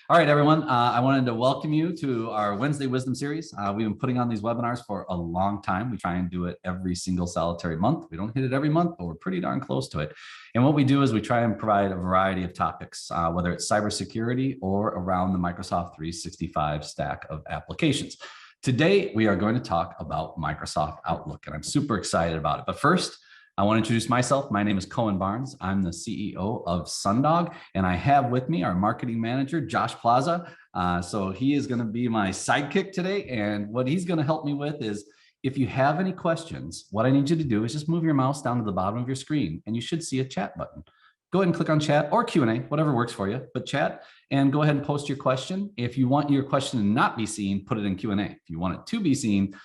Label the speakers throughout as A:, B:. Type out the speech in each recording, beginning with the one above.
A: All right, everyone. I wanted to welcome you to our Wednesday Wisdom Series. We've been putting on these webinars for a long time. We try and do it every single solitary month. We don't hit it every month, but we're pretty darn close to it. And what we do is we try and provide a variety of topics, whether it's cybersecurity or around the Microsoft 365 stack of applications. Today, we are going to talk about Microsoft Outlook, and I'm super excited about it. But first, I want to introduce myself. My name is Cohen Barnes. I'm the CEO of Sundog, and I have with me our marketing manager, Josh Plaza. So he is going to be my sidekick today. And what he's going to help me with is, if you have any questions, what I need you to do is just move your mouse down to the bottom of your screen, and you should see a chat button. Go ahead and click on chat or Q&A, whatever works for you, but chat, and go ahead and post your question. If you want your question to not be seen, put it in Q&A. If you want it to be seen,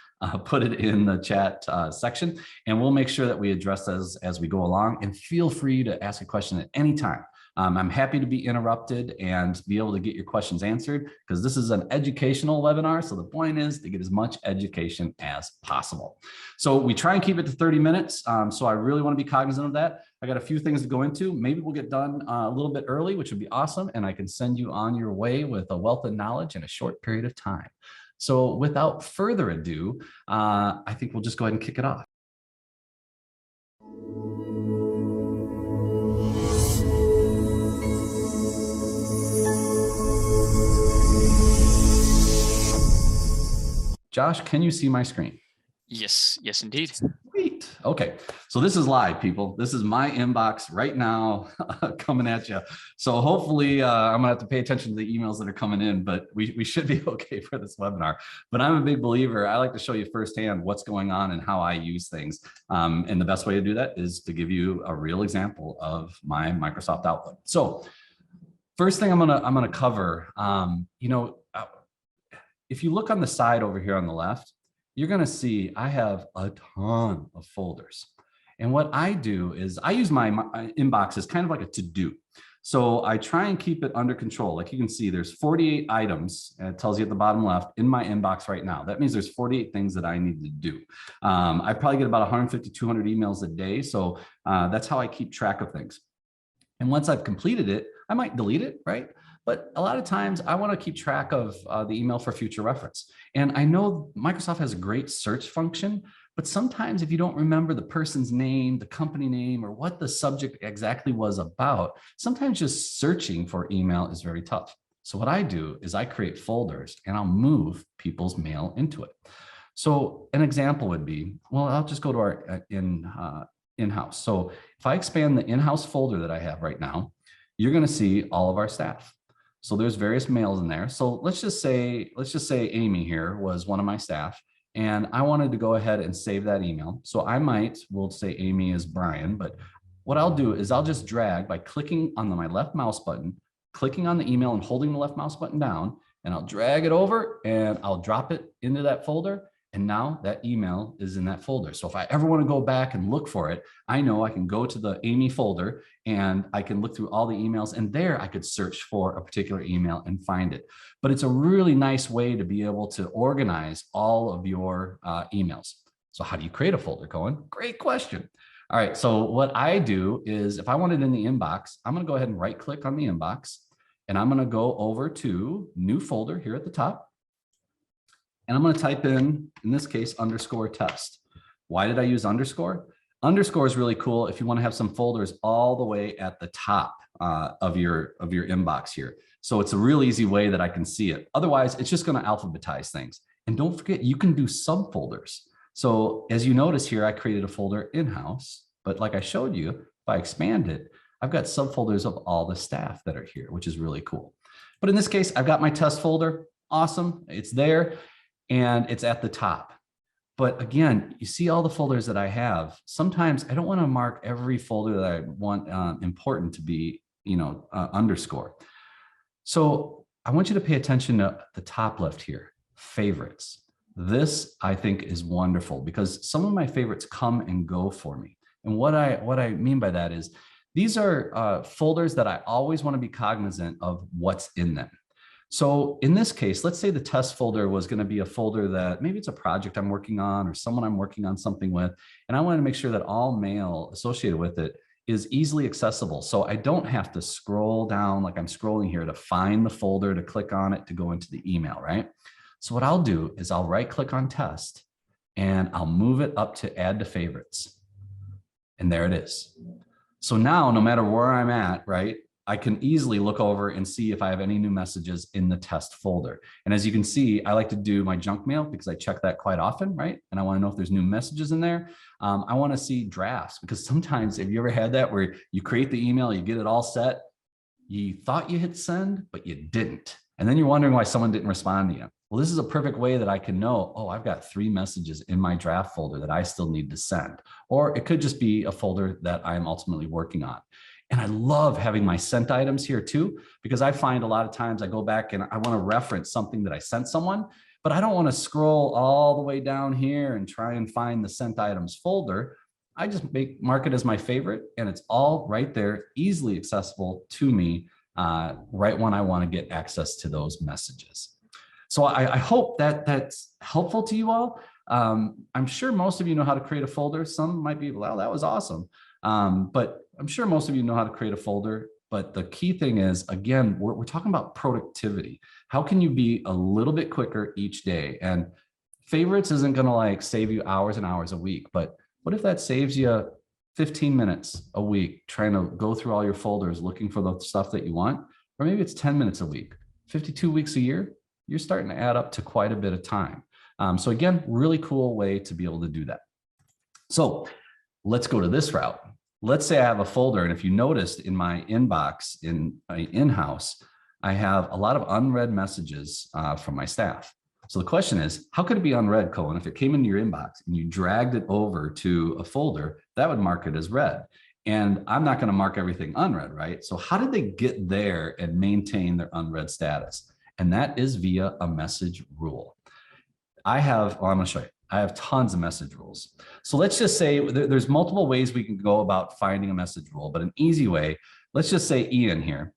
A: put it in the chat section, and we'll make sure that we address those as we go along. And feel free to ask a question at any time. I'm happy to be interrupted and be able to get your questions answered, because this is an educational webinar. So the point is to get as much education as possible. So we try and keep it to 30 minutes. So I really want to be cognizant of that. I got a few things to go into. Maybe we'll get done a little bit early, which would be awesome. And I can send you on your way with a wealth of knowledge in a short period of time. So without further ado, I think we'll just go ahead and kick it off. Josh, can you see my screen?
B: Yes, indeed.
A: Sweet. Okay, so this is live, people. This is my inbox right now coming at you. So hopefully I'm gonna have to pay attention to the emails that are coming in, but we should be okay for this webinar. But I'm a big believer. I like to show you firsthand what's going on and how I use things. And the best way to do that is to give you a real example of my Microsoft Outlook. So first thing I'm gonna cover, if you look on the side over here on the left, you're going to see I have a ton of folders. And what I do is I use my inbox as kind of like a to-do. So I try and keep it under control. Like you can see, there's 48 items, and it tells you at the bottom left, in my inbox right now. That means there's 48 things that I need to do. I probably get about 150, 200 emails a day. So that's how I keep track of things. And once I've completed it, I might delete it, right? But a lot of times I want to keep track of the email for future reference. And I know Microsoft has a great search function, but sometimes if you don't remember the person's name, the company name, or what the subject exactly was about, sometimes just searching for email is very tough. So what I do is I create folders and I'll move people's mail into it. So an example would be, well, I'll just go to our in-house. So if I expand the in-house folder that I have right now, you're going to see all of our staff. So there's various mails in there. So let's just say Amy here was one of my staff, and I wanted to go ahead and save that email. So we'll say Amy is Brian, but what I'll do is I'll just drag by clicking on my left mouse button, clicking on the email and holding the left mouse button down, and I'll drag it over and I'll drop it into that folder. And now that email is in that folder. So if I ever want to go back and look for it, I know I can go to the Amy folder and I can look through all the emails, and there I could search for a particular email and find it. But it's a really nice way to be able to organize all of your emails. So how do you create a folder, Cohen? Great question. All right, so what I do is if I want it in the inbox, I'm going to go ahead and right click on the inbox, and I'm going to go over to new folder here at the top. And I'm going to type in this case, _test. Why did I use underscore? Underscore is really cool if you want to have some folders all the way at the top of your inbox here. So it's a real easy way that I can see it. Otherwise, it's just going to alphabetize things. And don't forget, you can do subfolders. So as you notice here, I created a folder in-house, but like I showed you, if I expand it, I've got subfolders of all the staff that are here, which is really cool. But in this case, I've got my test folder. Awesome. It's there. And it's at the top. But again, you see all the folders that I have. Sometimes I don't want to mark every folder that I want important to be, underscore. So I want you to pay attention to the top left here, favorites. This I think is wonderful because some of my favorites come and go for me. And what I mean by that is these are folders that I always want to be cognizant of what's in them. So in this case, let's say the test folder was going to be a folder that maybe it's a project I'm working on or someone I'm working on something with, and I want to make sure that all mail associated with it is easily accessible. So I don't have to scroll down like I'm scrolling here to find the folder, to click on it, to go into the email, right? So what I'll do is I'll right click on test and I'll move it up to add to favorites. And there it is. So now no matter where I'm at, right, I can easily look over and see if I have any new messages in the test folder. And as you can see, I like to do my junk mail because I check that quite often, right? And I want to know if there's new messages in there. I want to see drafts because sometimes, have you ever had that where you create the email, you get it all set, you thought you hit send, but you didn't. And then you're wondering why someone didn't respond to you. Well, this is a perfect way that I can know, oh, I've got 3 messages in my draft folder that I still need to send. Or it could just be a folder that I'm ultimately working on. And I love having my sent items here too, because I find a lot of times I go back and I want to reference something that I sent someone, but I don't want to scroll all the way down here and try and find the sent items folder. I just mark it as my favorite and it's all right there, easily accessible to me right when I want to get access to those messages. So I hope that that's helpful to you all. I'm sure most of you know how to create a folder. Some might be, well, that was awesome. But I'm sure most of you know how to create a folder. But the key thing is, again, we're talking about productivity. How can you be a little bit quicker each day? And favorites isn't going to like save you hours and hours a week. But what if that saves you 15 minutes a week trying to go through all your folders looking for the stuff that you want? Or maybe it's 10 minutes a week, 52 weeks a year. You're starting to add up to quite a bit of time. So again, really cool way to be able to do that. So let's go to this route. Let's say I have a folder, and if you noticed in my inbox in my in-house, I have a lot of unread messages from my staff. So the question is, how could it be unread, Cohen? If it came into your inbox and you dragged it over to a folder, that would mark it as read. And I'm not going to mark everything unread, right? So how did they get there and maintain their unread status? And that is via a message rule. I'm going to show you. I have tons of message rules. So let's just say there's multiple ways we can go about finding a message rule, but an easy way, let's just say Ian here.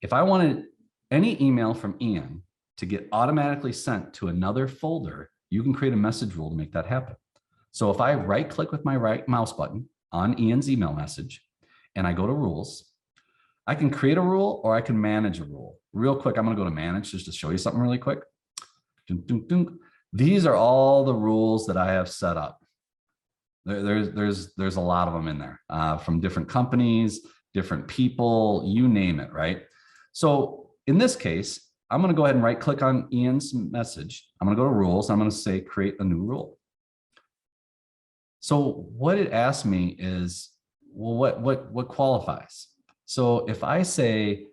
A: If I wanted any email from Ian to get automatically sent to another folder, you can create a message rule to make that happen. So if I right click with my right mouse button on Ian's email message and I go to rules, I can create a rule or I can manage a rule. Real quick, I'm going to go to manage just to show you something really quick. Dun, dun, dun. These are all the rules that I have set up. There's a lot of them in there from different companies, different people, you name it, right? So in this case, I'm going to go ahead and right click on Ian's message. I'm going to go to rules. I'm going to say create a new rule. So what it asked me is, well, what qualifies? So if I say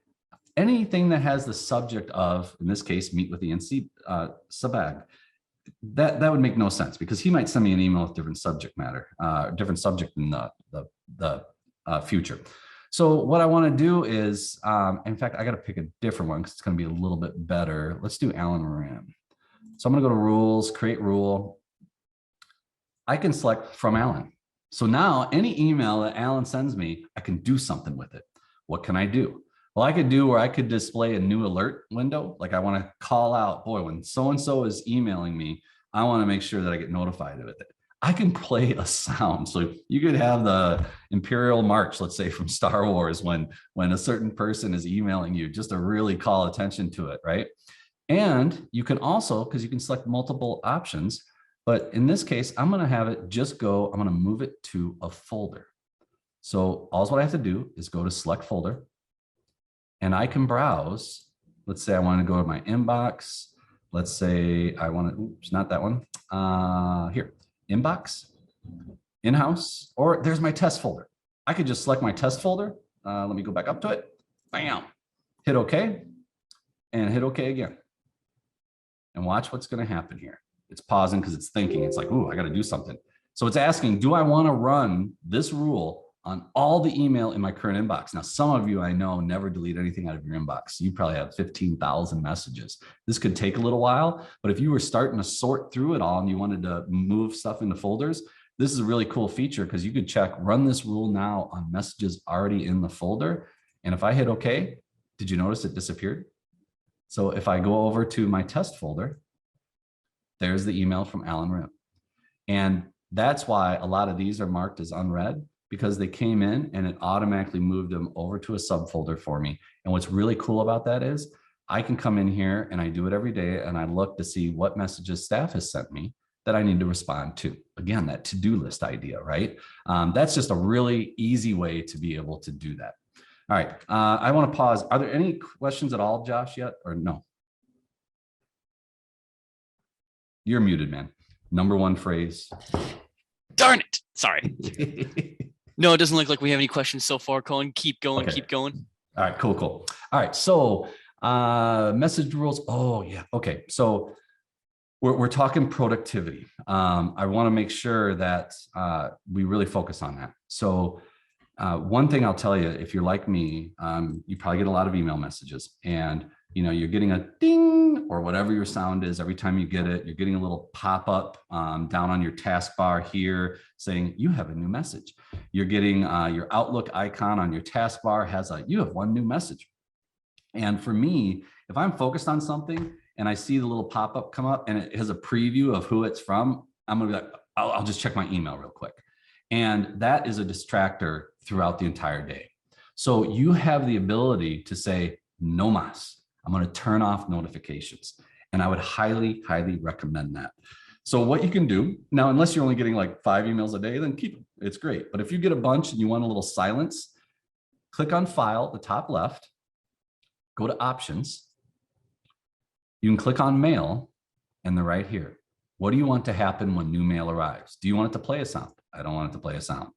A: anything that has the subject of, in this case, meet with Ian Sundog, that would make no sense because he might send me an email with different subject matter, different subject in the future. So what I want to do is, in fact, I got to pick a different one because it's going to be a little bit better. Let's do Alan Moran. So I'm going to go to rules, create rule. I can select from Alan. So now any email that Alan sends me, I can do something with it. What can I do? Well, I could do where I could display a new alert window. Like I want to call out, boy, when so-and-so is emailing me, I want to make sure that I get notified with it. I can play a sound. So you could have the Imperial March, let's say from Star Wars, when a certain person is emailing you, just to really call attention to it, right? And you can also, because you can select multiple options, but in this case, I'm going to have it just go, I'm going to move it to a folder. So all what I have to do is go to select folder. And I can browse. Let's say I want to go to my inbox. Let's say I want to, oops, not that one. Here, inbox, in-house, or there's my test folder. I could just select my test folder. Let me go back up to it. Bam, hit OK, and hit OK again. And watch what's going to happen here. It's pausing because it's thinking. It's like, ooh, I got to do something. So it's asking, do I want to run this rule on all the email in my current inbox? Now, some of you I know never delete anything out of your inbox. You probably have 15,000 messages. This could take a little while, but if you were starting to sort through it all and you wanted to move stuff into folders, this is a really cool feature because you could check, run this rule now on messages already in the folder. And if I hit OK, did you notice it disappeared? So if I go over to my test folder, there's the email from Alan Rim. And that's why a lot of these are marked as unread, because they came in and it automatically moved them over to a subfolder for me. And what's really cool about that is I can come in here and I do it every day and I look to see what messages staff has sent me that I need to respond to. Again, that to-do list idea, right? That's just a really easy way to be able to do that. All right, I want to pause. Are there any questions at all, Josh, yet, or no? You're muted, man. Number one phrase.
B: Darn it. Sorry. No, it doesn't look like we have any questions so far, Cohen. Keep going,
A: Okay.
B: keep going.
A: All right, cool. All right, so message rules. Oh, yeah. Okay, so we're talking productivity. I want to make sure that we really focus on that. So one thing I'll tell you, if you're like me, you probably get a lot of email messages, and you're getting a ding or whatever your sound is every time you get it. You're getting a little pop-up down on your taskbar here saying you have a new message. You're getting your Outlook icon on your taskbar has you have one new message. And for me, if I'm focused on something and I see the little pop-up come up and it has a preview of who it's from, I'm gonna be like, I'll just check my email real quick. And that is a distractor throughout the entire day. So you have the ability to say, no mas, I'm going to turn off notifications. And I would highly, highly recommend that. So what you can do now, unless you're only getting like 5 emails a day, then keep them. It's great. But if you get a bunch and you want a little silence, click on File, the top left, go to Options. You can click on Mail, and they're right here. What do you want to happen when new mail arrives? Do you want it to play a sound? I don't want it to play a sound.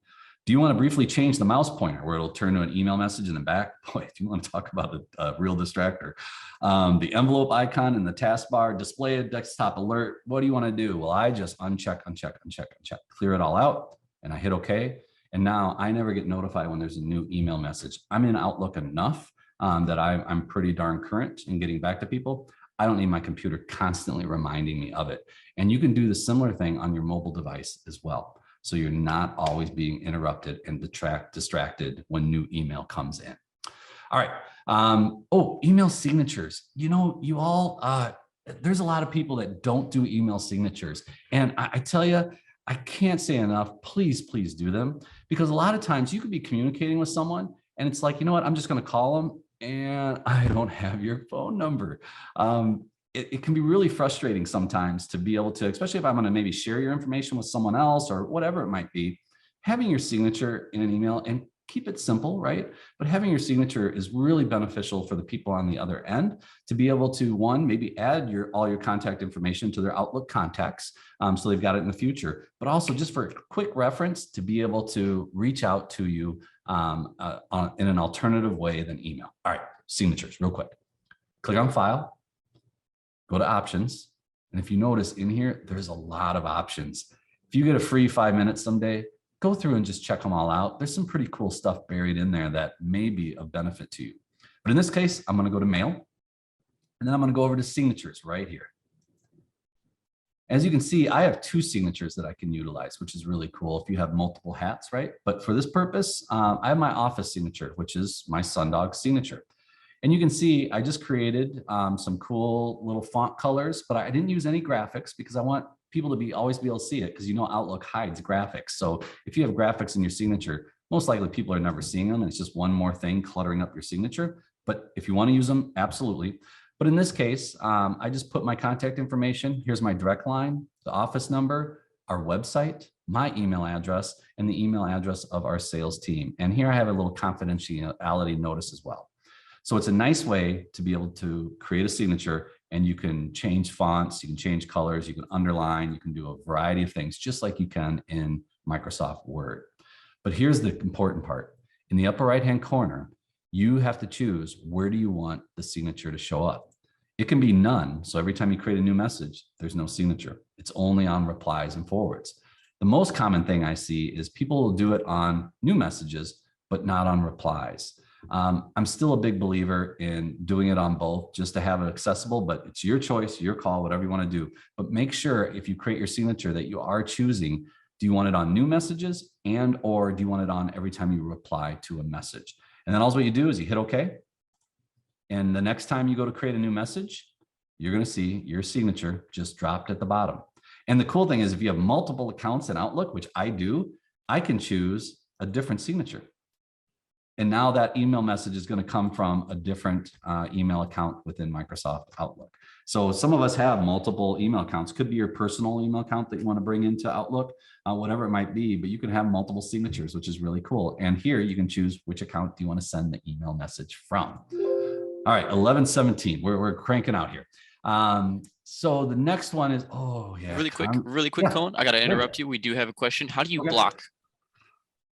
A: Do you want to briefly change the mouse pointer where it'll turn to an email message in the back? Boy, if you want to talk about a real distractor. The envelope icon in the taskbar, display a desktop alert. What do you want to do? Well, I just uncheck, clear it all out, and I hit OK. And now I never get notified when there's a new email message. I'm in Outlook enough that I'm pretty darn current in getting back to people. I don't need my computer constantly reminding me of it. And you can do the similar thing on your mobile device as well. So you're not always being interrupted and distracted when new email comes in. All right. Email signatures. You all, there's a lot of people that don't do email signatures. And I tell you, I can't say enough, please do them. Because a lot of times you could be communicating with someone and it's like, you know what, I'm just going to call them and I don't have your phone number. It can be really frustrating sometimes to be able to, especially if I'm going to maybe share your information with someone else or whatever it might be, having your signature in an email, and keep it simple, right? But having your signature is really beneficial for the people on the other end to be able to, one, maybe add all your contact information to their Outlook contacts so they've got it in the future, but also just for a quick reference to be able to reach out to you in an alternative way than email. All right, signatures, real quick. Click on File. Go to Options. And if you notice in here, there's a lot of options. If you get a free 5 minutes someday, go through and just check them all out. There's some pretty cool stuff buried in there that may be of benefit to you. But in this case, I'm going to go to Mail, and then I'm going to go over to Signatures right here. As you can see, I have 2 signatures that I can utilize, which is really cool if you have multiple hats, right? But for this purpose, I have my office signature, which is my Sundog signature. And you can see I just created some cool little font colors, but I didn't use any graphics because I want people to always be able to see it, because Outlook hides graphics. So if you have graphics in your signature, most likely people are never seeing them. And it's just one more thing cluttering up your signature. But if you want to use them, absolutely. But in this case, I just put my contact information. Here's my direct line, the office number, our website, my email address, and the email address of our sales team. And here I have a little confidentiality notice as well. So it's a nice way to be able to create a signature, and you can change fonts, you can change colors, you can underline, you can do a variety of things just like you can in Microsoft Word. But here's the important part. In the upper right-hand corner, you have to choose where do you want the signature to show up. It can be none. So every time you create a new message, there's no signature. It's only on replies and forwards. The most common thing I see is people will do it on new messages, but not on replies. I'm still a big believer in doing it on both just to have it accessible, but it's your choice, your call, whatever you want to do. But make sure if you create your signature that you are choosing, do you want it on new messages or do you want it on every time you reply to a message? And then all what you do is you hit OK. And the next time you go to create a new message, you're going to see your signature just dropped at the bottom. And the cool thing is if you have multiple accounts in Outlook, which I do, I can choose a different signature. And now that email message is going to come from a different email account within Microsoft Outlook. So some of us have multiple email accounts. Could be your personal email account that you want to bring into Outlook, whatever it might be, but you can have multiple signatures, which is really cool. And here you can choose which account do you want to send the email message from. All right, 11:17. We're cranking out here. So the next one is, oh yeah.
B: Really quick, yeah. Cohen, I got to interrupt you. We do have a question. How do you block?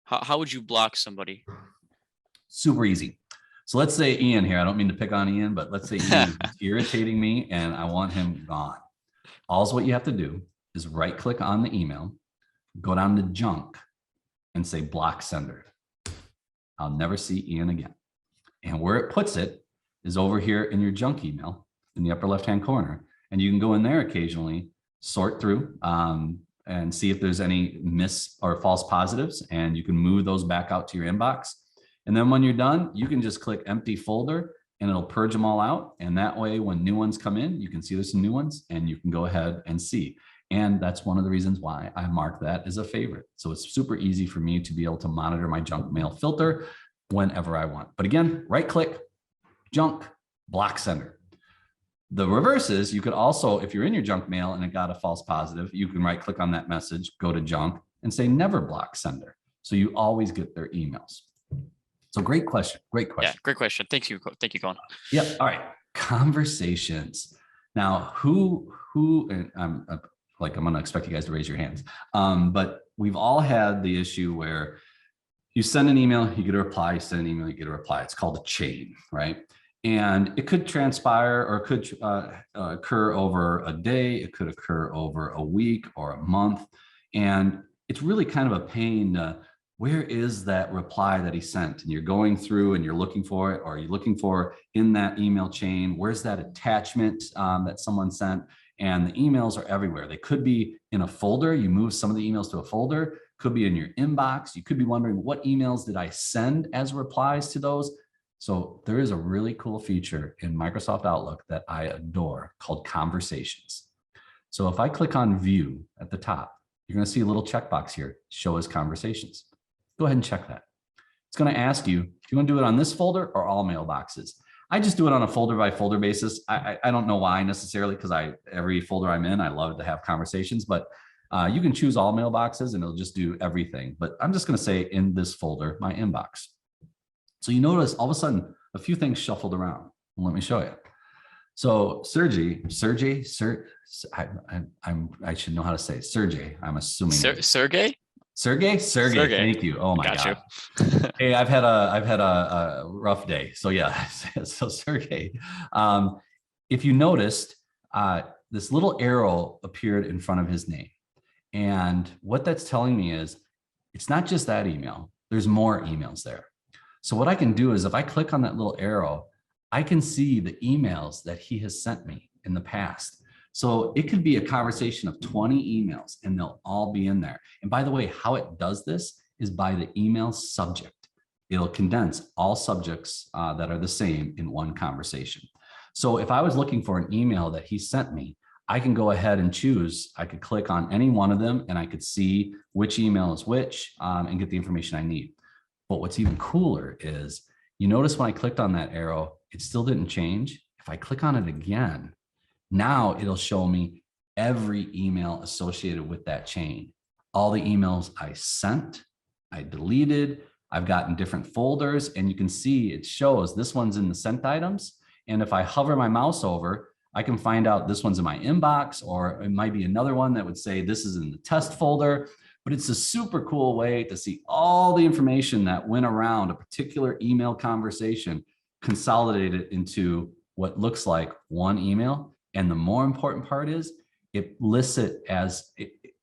B: How would you block somebody?
A: Super easy. So let's say Ian here, I don't mean to pick on Ian, but let's say Ian is irritating me and I want him gone. All what you have to do is right click on the email, go down to junk and say block sender. I'll never see Ian again. And where it puts it is over here in your junk email in the upper left-hand corner. And you can go in there occasionally, sort through and see if there's any miss or false positives, and you can move those back out to your inbox. And then when you're done, you can just click empty folder and it'll purge them all out. And that way, when new ones come in, you can see there's some new ones and you can go ahead and see. And that's one of the reasons why I mark that as a favorite. So it's super easy for me to be able to monitor my junk mail filter whenever I want. But again, right click, junk, block sender. The reverse is you could also, if you're in your junk mail and it got a false positive, you can right click on that message, go to junk and say never block sender. So you always get their emails. So great question. Great question.
B: Yeah, great question. Thank you, Cohen.
A: Yep. All right. Conversations. Now, who, and I'm going to expect you guys to raise your hands. But we've all had the issue where you send an email, you get a reply, you send an email, you get a reply. It's called a chain, right? And it could transpire or it could occur over a day. It could occur over a week or a month. And it's really kind of a pain. Where is that reply that he sent? And you're going through and you're looking for it, or you're looking for in that email chain, where's that attachment that someone sent? And the emails are everywhere. They could be in a folder. You move some of the emails to a folder, could be in your inbox. You could be wondering, what emails did I send as replies to those? So there is a really cool feature in Microsoft Outlook that I adore called conversations. So if I click on view at the top, you're going to see a little checkbox here, show as conversations. Go ahead and check that. It's going to ask you, do you want to do it on this folder or all mailboxes? I just do it on a folder by folder basis. I don't know why necessarily, because every folder I'm in, I love to have conversations, but you can choose all mailboxes and it'll just do everything. But I'm just going to say in this folder, my inbox. So you notice all of a sudden a few things shuffled around. Let me show you. So Sergey, I should know how to say it. Sergey, I'm assuming.
B: Sergey?
A: Sergey, thank you. Oh my God. Hey, I've had a rough day. So yeah, so Sergey, if you noticed, this little arrow appeared in front of his name. And what that's telling me is it's not just that email, there's more emails there. So what I can do is if I click on that little arrow, I can see the emails that he has sent me in the past. So it could be a conversation of 20 emails and they'll all be in there. And by the way, how it does this is by the email subject. It'll condense all subjects that are the same in one conversation. So if I was looking for an email that he sent me, I can go ahead and choose. I could click on any one of them and I could see which email is which and get the information I need. But what's even cooler is you notice when I clicked on that arrow, it still didn't change. If I click on it again, now it'll show me every email associated with that chain. All the emails I sent, I deleted, I've got in different folders, and you can see it shows this one's in the sent items. And if I hover my mouse over, I can find out this one's in my inbox, or it might be another one that would say this is in the test folder. But it's a super cool way to see all the information that went around a particular email conversation, consolidated into what looks like one email. And the more important part is it lists it as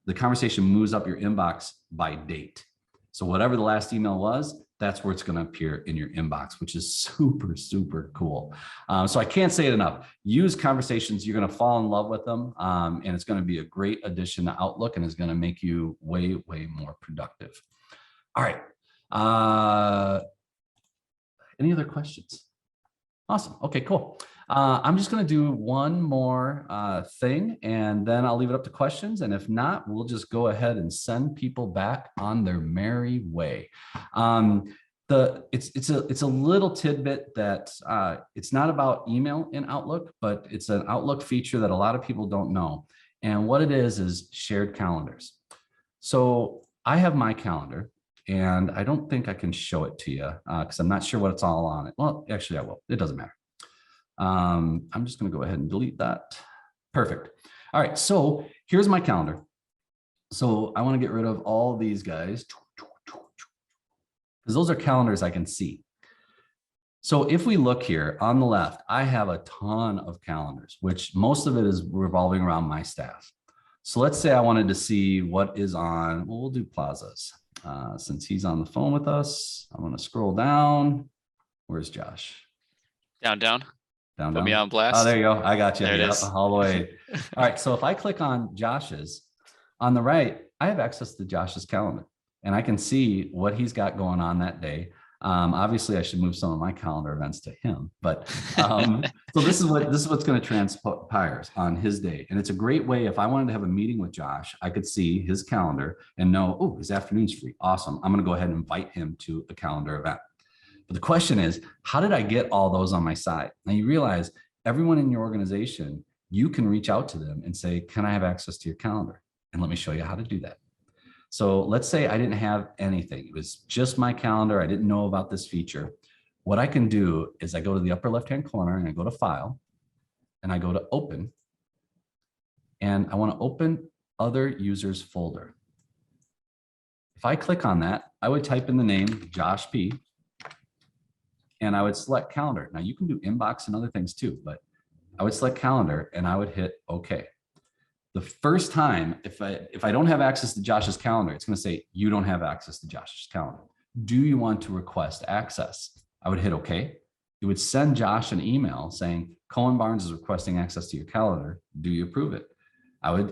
A: the conversation moves up your inbox by date. So whatever the last email was, that's where it's going to appear in your inbox, which is super, super cool. So I can't say it enough. Use conversations. You're going to fall in love with them. And it's going to be a great addition to Outlook and is going to make you way, way more productive. All right. Any other questions? Awesome. Okay, cool. I'm just going to do one more thing, and then I'll leave it up to questions. And if not, we'll just go ahead and send people back on their merry way. It's a little tidbit that it's not about email in Outlook, but it's an Outlook feature that a lot of people don't know. And what it is shared calendars. So I have my calendar, and I don't think I can show it to you because I'm not sure what it's all on it. Well, actually, I will. It doesn't matter. I'm just going to go ahead and delete that. Perfect. All right. So here's my calendar. So I want to get rid of all these guys because those are calendars I can see. So if we look here on the left, I have a ton of calendars, which most of it is revolving around my staff. So let's say I wanted to see what is on, well, we'll do Plazas. Since he's on the phone with us, I'm going to scroll down. Where's Josh?
B: Down.
A: Down.
B: Put me on blast.
A: Oh, there you go. I got you.
B: There it is.
A: All the way. All right. So if I click on Josh's, on the right, I have access to Josh's calendar, and I can see what he's got going on that day. Obviously, I should move some of my calendar events to him, but so this is what's going to transpire on his day, and it's a great way. If I wanted to have a meeting with Josh, I could see his calendar and know, oh, his afternoon's free. Awesome. I'm going to go ahead and invite him to a calendar event. But the question is, how did I get all those on my side? Now you realize everyone in your organization, you can reach out to them and say, can I have access to your calendar? And let me show you how to do that. So let's say I didn't have anything. It was just my calendar. I didn't know about this feature. What I can do is I go to the upper left-hand corner and I go to File and I go to Open. And I want to open Other Users folder. If I click on that, I would type in the name Josh P. And I would select Calendar. Now you can do Inbox and other things too, but I would select Calendar and I would hit OK. The first time, if I don't have access to Josh's calendar, it's going to say, you don't have access to Josh's calendar. Do you want to request access? I would hit OK. It would send Josh an email saying, Cohen Barnes is requesting access to your calendar. Do you approve it?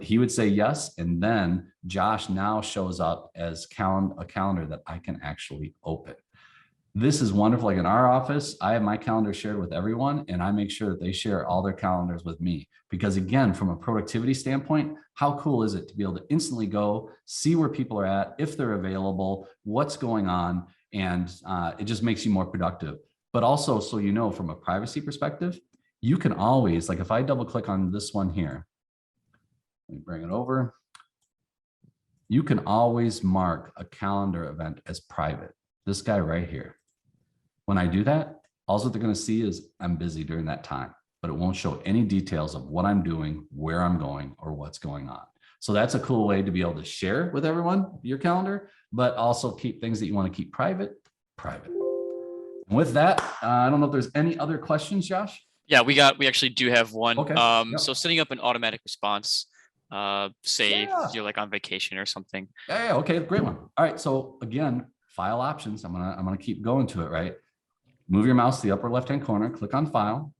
A: He would say yes. And then Josh now shows up as a calendar that I can actually open. This is wonderful. Like in our office, I have my calendar shared with everyone, and I make sure that they share all their calendars with me. Because again, from a productivity standpoint, how cool is it to be able to instantly go see where people are at, if they're available, what's going on, and it just makes you more productive. But also, so you know, from a privacy perspective, you can always, like if I double click on this one here, let me bring it over. You can always mark a calendar event as private. This guy right here. When I do that, all that they're going to see is I'm busy during that time, but it won't show any details of what I'm doing, where I'm going, or what's going on. So that's a cool way to be able to share with everyone your calendar, but also keep things that you want to keep private. And with that, I don't know if there's any other questions, Josh.
B: Yeah, we actually do have one.
A: Okay. Yep.
B: So setting up an automatic response, say you're like on vacation or something.
A: Yeah. Okay. Great one. All right. So again, file options. I'm gonna keep going to it, right? Move your mouse to the upper left-hand corner, click on File,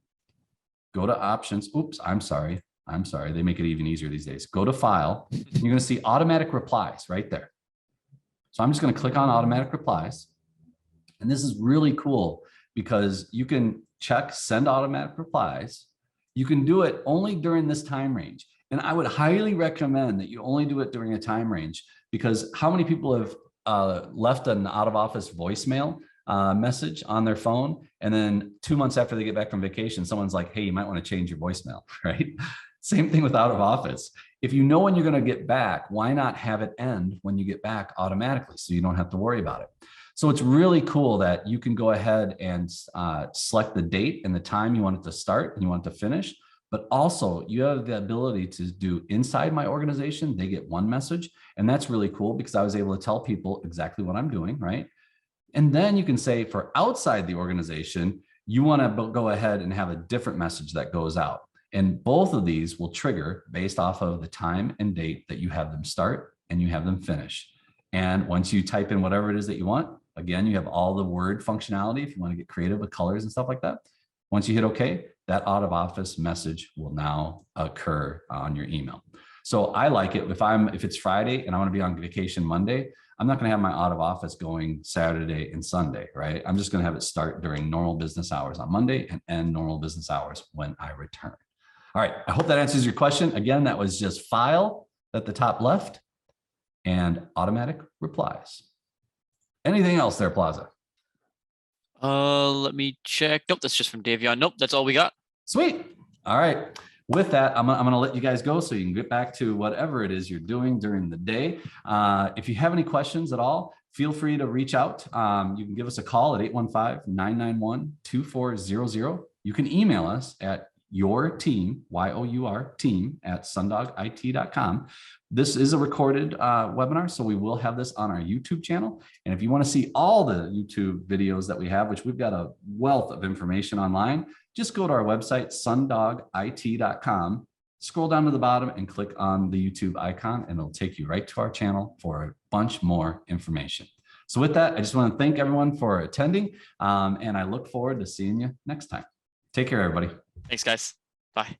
A: go to Options. Oops, I'm sorry. They make it even easier these days. Go to File. You're gonna see Automatic Replies right there. So I'm just gonna click on Automatic Replies. And this is really cool because you can check Send Automatic Replies. You can do it only during this time range. And I would highly recommend that you only do it during a time range, because how many people have left an out-of-office voicemail message on their phone, and then 2 months after they get back from vacation, someone's like, hey, you might want to change your voicemail, right? Same thing with out of office. If you know when you're going to get back, why not have it end when you get back automatically so you don't have to worry about it? So it's really cool that you can go ahead and select the date and the time you want it to start and you want it to finish. But also you have the ability to do inside my organization, they get one message. And that's really cool because I was able to tell people exactly what I'm doing, right? And then you can say for outside the organization, you want to go ahead and have a different message that goes out. And both of these will trigger based off of the time and date that you have them start and you have them finish. And once you type in whatever it is that you want, again, you have all the word functionality if you want to get creative with colors and stuff like that. Once you hit OK, that out of office message will now occur on your email. So I like it if it's Friday and I want to be on vacation Monday, I'm not going to have my out of office going Saturday and Sunday, right? I'm just going to have it start during normal business hours on Monday and end normal business hours when I return. All right. I hope that answers your question. Again, that was just file at the top left and automatic replies. Anything else there, Plaza?
B: Let me check. Nope, that's just from Davion. Nope, that's all we got.
A: Sweet. All right. With that, I'm going to let you guys go so you can get back to whatever it is you're doing during the day. If you have any questions at all, feel free to reach out. You can give us a call at 815-991-2400. You can email us at your team, Y-O-U-R team @sundogit.com. This is a recorded webinar, so we will have this on our YouTube channel. And if you want to see all the YouTube videos that we have, which we've got a wealth of information online, just go to our website, sundogit.com, scroll down to the bottom and click on the YouTube icon, and it'll take you right to our channel for a bunch more information. So with that, I just want to thank everyone for attending, and I look forward to seeing you next time. Take care, everybody.
B: Thanks, guys. Bye.